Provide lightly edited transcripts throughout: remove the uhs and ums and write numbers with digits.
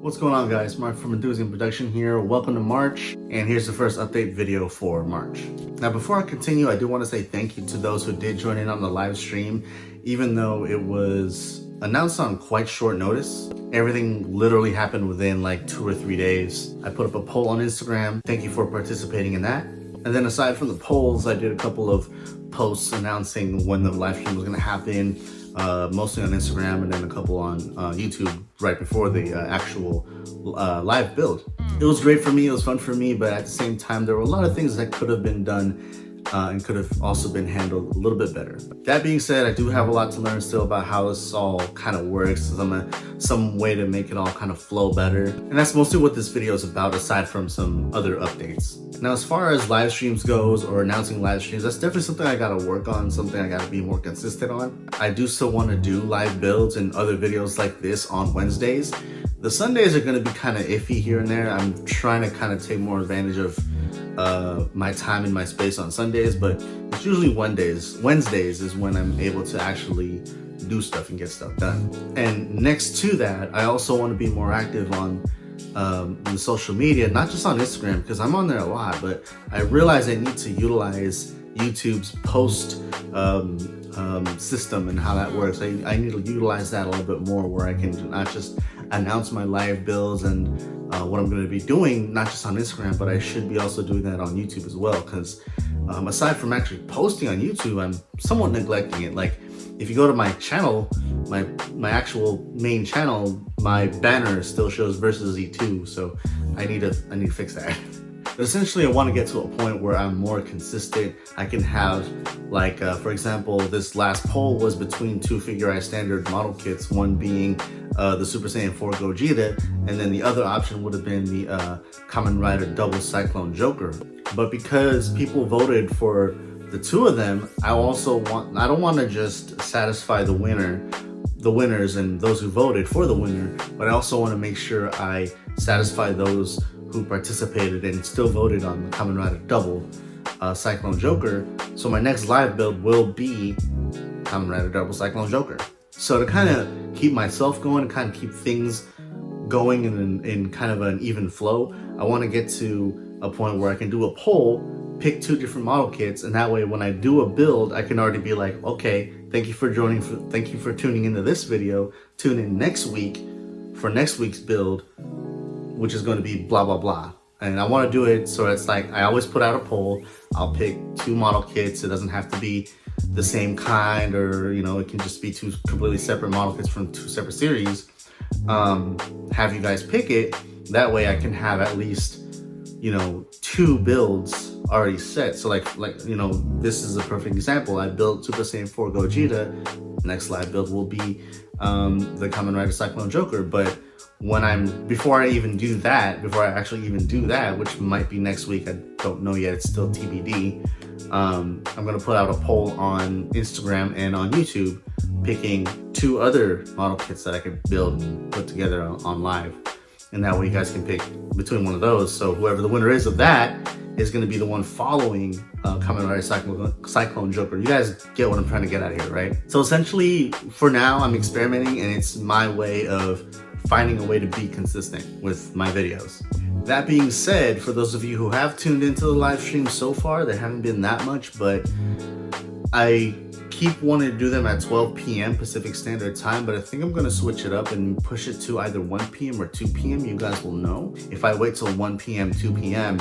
What's going on, guys? Mark from Enthusiast Production here. Welcome to March, and here's the first update video for March. Now, before I continue, I do want to say thank you to those who did join in on the live stream, even though it was announced on quite short notice. Everything literally happened within like 2 or 3 days. I put up a poll on Instagram. Thank you for participating in that. And then aside from the polls, I did a couple of posts announcing when the live stream was going to happen, mostly on Instagram, and then a couple on YouTube right before the actual live build. It was great for me, it was fun for me, but at the same time, there were a lot of things that could have been done and could have also been handled a little bit better. That being said, I do have a lot to learn still about how this all kind of works, some way to make it all kind of flow better. And that's mostly what this video is about, aside from some other updates. Now, as far as live streams goes, or announcing live streams, that's definitely something I gotta work on, something I gotta be more consistent on. I do still want to do live builds and other videos like this on Wednesdays. The Sundays are gonna be kind of iffy here and there. I'm trying to kind of take more advantage of my time and my space on Sundays, but it's usually Wednesdays is when I'm able to actually do stuff and get stuff done. And next to that, I also want to be more active on the social media, not just on Instagram, because I'm on there a lot, but I realize I need to utilize YouTube's post system and how that works. I need to utilize that a little bit more, where I can not just announce my live builds and what I'm going to be doing, not just on Instagram, but I should be also doing that on YouTube as well, because aside from actually posting on YouTube, I'm somewhat neglecting it. Like, if you go to my channel, my actual main channel, my banner still shows versus Z2, so I need to fix that. But essentially, I want to get to a point where I'm more consistent. I can have, like, for example, this last poll was between two Figure Eye Standard model kits, one being the Super Saiyan 4 Gogeta, and then the other option would have been the Kamen Rider Double Cyclone Joker. But because people voted for the two of them, I don't want to just satisfy the winners and those who voted for the winner, but I also want to make sure I satisfy those who participated and still voted on the Kamen Rider Double Cyclone Joker. So my next live build will be Kamen Rider Double Cyclone Joker. So to kind of keep myself going, and kind of keep things going in kind of an even flow, I want to get to a point where I can do a poll, pick two different model kits, and that way when I do a build, I can already be like, okay, thank you for tuning into this video. Tune in next week for next week's build, which is going to be blah blah blah. And I want to do it so it's like, I always put out a poll. I'll pick two model kits. It doesn't have to be the same kind, or it can just be two completely separate model kits from two separate series. Have you guys pick it. That way I can have at least two builds already set. So like this is a perfect example. I built Super Saiyan 4 Gogeta. Next live build will be the Kamen Rider Cyclone Joker. But before I actually even do that, which might be next week, I don't know yet, it's still TBD. I'm gonna put out a poll on Instagram and on YouTube, picking two other model kits that I could build and put together on live. And that way you guys can pick between one of those. So whoever the winner is of that is going to be the one following Kamen Rider Cyclone Joker. You guys get what I'm trying to get at here, right? So essentially, for now, I'm experimenting, and it's my way of finding a way to be consistent with my videos. That being said, for those of you who have tuned into the live stream so far, there haven't been that much, but I keep wanting to do them at 12 p.m. Pacific Standard Time, but I think I'm going to switch it up and push it to either 1 p.m. or 2 p.m. You guys will know. If I wait till 1 p.m., 2 p.m.,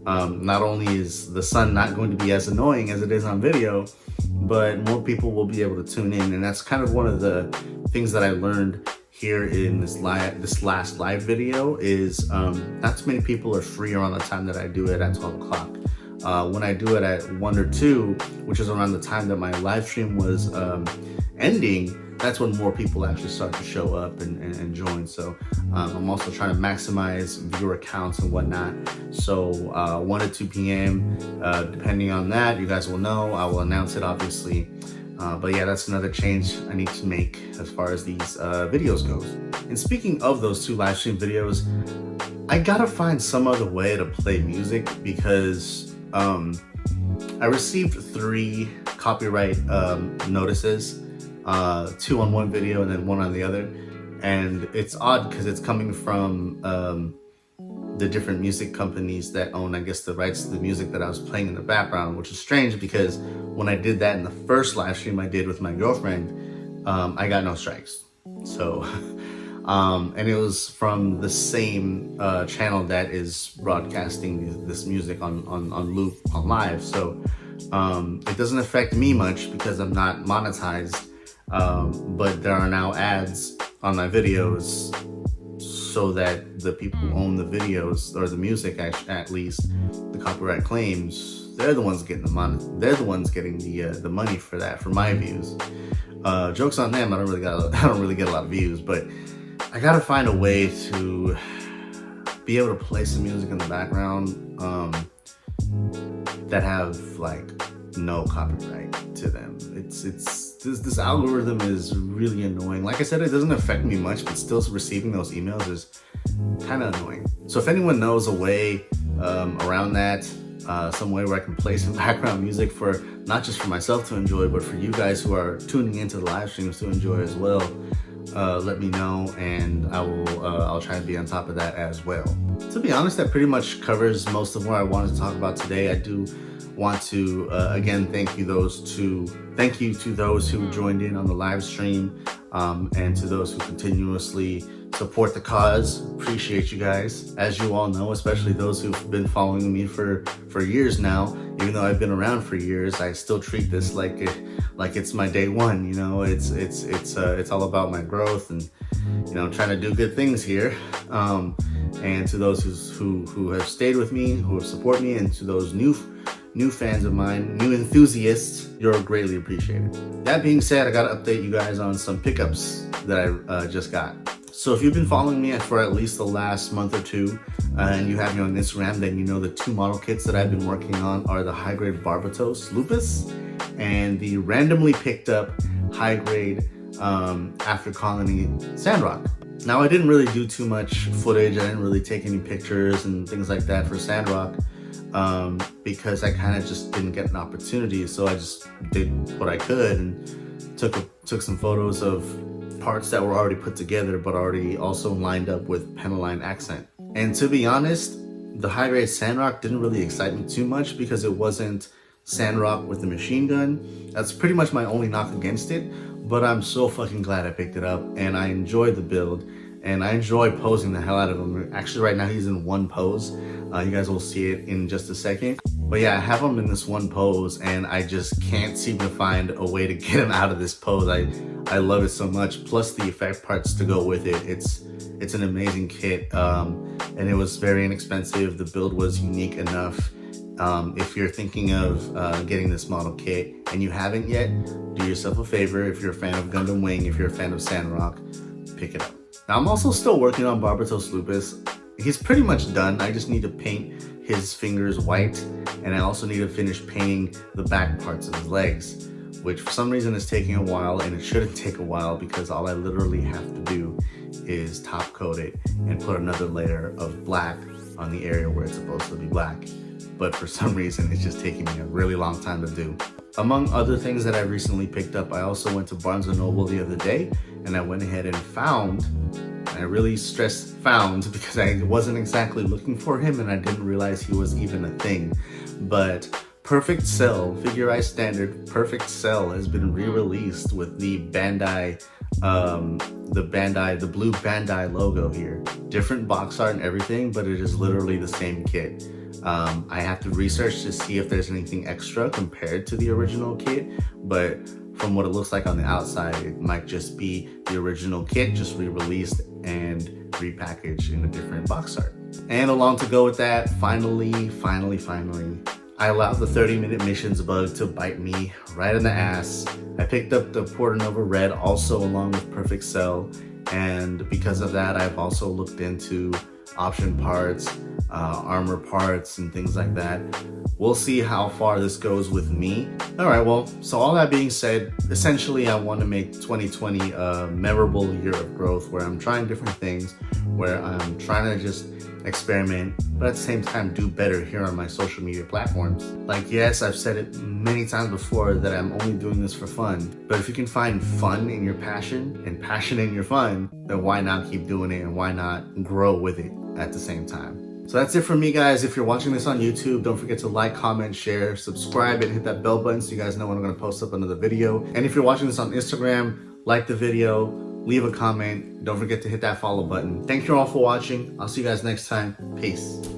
not only is the sun not going to be as annoying as it is on video, but more people will be able to tune in. And that's kind of one of the things that I learned here in this last live video is not too many people are free around the time that I do it at 12 o'clock. When I do it at 1 or 2, which is around the time that my live stream was ending, that's when more people actually start to show up and join. So I'm also trying to maximize viewer counts and whatnot. So 1 to 2 p.m., depending on that, you guys will know. I will announce it, obviously. But yeah, that's another change I need to make as far as these videos goes. And speaking of those two live stream videos, I gotta find some other way to play music, because I received 3 copyright notices, 2 on one video and then 1 on the other. And it's odd because it's coming from the different music companies that own, I guess, the rights to the music that I was playing in the background, which is strange because when I did that in the first live stream I did with my girlfriend, I got no strikes. So, and it was from the same channel that is broadcasting this music on loop, on live. So it doesn't affect me much because I'm not monetized, but there are now ads on my videos so that the people who own the videos or the music, at least the copyright claims, they're the ones getting they're the ones getting the money for that, for my views. Jokes on them. I don't really get a lot of views, but I gotta find a way to be able to play some music in the background that have like no copyright to them. This algorithm is really annoying. Like I said, it doesn't affect me much, but still receiving those emails is kind of annoying. So if anyone knows a way around that, some way where I can play some background music for not just for myself to enjoy, but for you guys who are tuning into the live streams to enjoy as well, let me know, and I'll try to be on top of that as well. To be honest, that pretty much covers most of what I wanted to talk about today. I do want to again thank you to those who joined in on the live stream, and to those who continuously support the cause. Appreciate you guys. As you all know, especially those who've been following me for years now, even though I've been around for years, I still treat this like it's my day one. You know, it's all about my growth and, you know, trying to do good things here. And to those who have stayed with me, who have supported me, and to those new fans of mine, new enthusiasts, you're greatly appreciated. That being said, I gotta update you guys on some pickups that I just got. So if you've been following me for at least the last month or two, and you have me on Instagram, then you know the two model kits that I've been working on are the high-grade Barbatos Lupus and the randomly picked up high-grade After Colony Sandrock. Now, I didn't really do too much footage. I didn't really take any pictures and things like that for Sandrock, because I kind of just didn't get an opportunity. So I just did what I could and took some photos of parts that were already put together, but already also lined up with Pentaline accent. And to be honest, the high-grade Sandrock didn't really excite me too much because it wasn't Sandrock with the machine gun. That's pretty much my only knock against it, but I'm so fucking glad I picked it up, and I enjoyed the build, and I enjoy posing the hell out of him. Actually, right now he's in one pose. You guys will see it in just a second. But yeah, I have him in this one pose, and I just can't seem to find a way to get him out of this pose. I love it so much, plus the effect parts to go with it. It's an amazing kit, and it was very inexpensive. The build was unique enough. If you're thinking of getting this model kit and you haven't yet, do yourself a favor. If you're a fan of Gundam Wing, if you're a fan of Sandrock, pick it up. Now, I'm also still working on Barbatos Lupus. He's pretty much done. I just need to paint his fingers white, and I also need to finish painting the back parts of his legs, which for some reason is taking a while, and it shouldn't take a while because all I literally have to do is top coat it and put another layer of black on the area where it's supposed to be black. But for some reason, it's just taking me a really long time to do. Among other things that I recently picked up, I also went to Barnes & Noble the other day, and I went ahead and found, and I really stress found because I wasn't exactly looking for him and I didn't realize he was even a thing, but Perfect Cell, Figure Eye Standard Perfect Cell has been re-released with the Bandai, the blue Bandai logo here. Different box art and everything, but it is literally the same kit. I have to research to see if there's anything extra compared to the original kit, but from what it looks like on the outside, it might just be the original kit, just re-released and repackaged in a different box art. And along to go with that, finally, I allowed the 30-minute missions bug to bite me right in the ass. I picked up the Portanova Red also along with Perfect Cell, and because of that, I've also looked into option parts, armor parts, and things like that. We'll see how far this goes with me. All right, well, so all that being said, essentially I want to make 2020 a memorable year of growth where I'm trying different things, where I'm trying to just experiment, but at the same time do better here on my social media platforms. Like, yes, I've said it many times before that I'm only doing this for fun, but if you can find fun in your passion and passion in your fun, then why not keep doing it and why not grow with it at the same time? So that's it for me, guys. If you're watching this on YouTube, don't forget to like, comment, share, subscribe, and hit that bell button so you guys know when I'm going to post up another video. And if you're watching this on Instagram, like the video, leave a comment. Don't forget to hit that follow button. Thank you all for watching. I'll see you guys next time. Peace.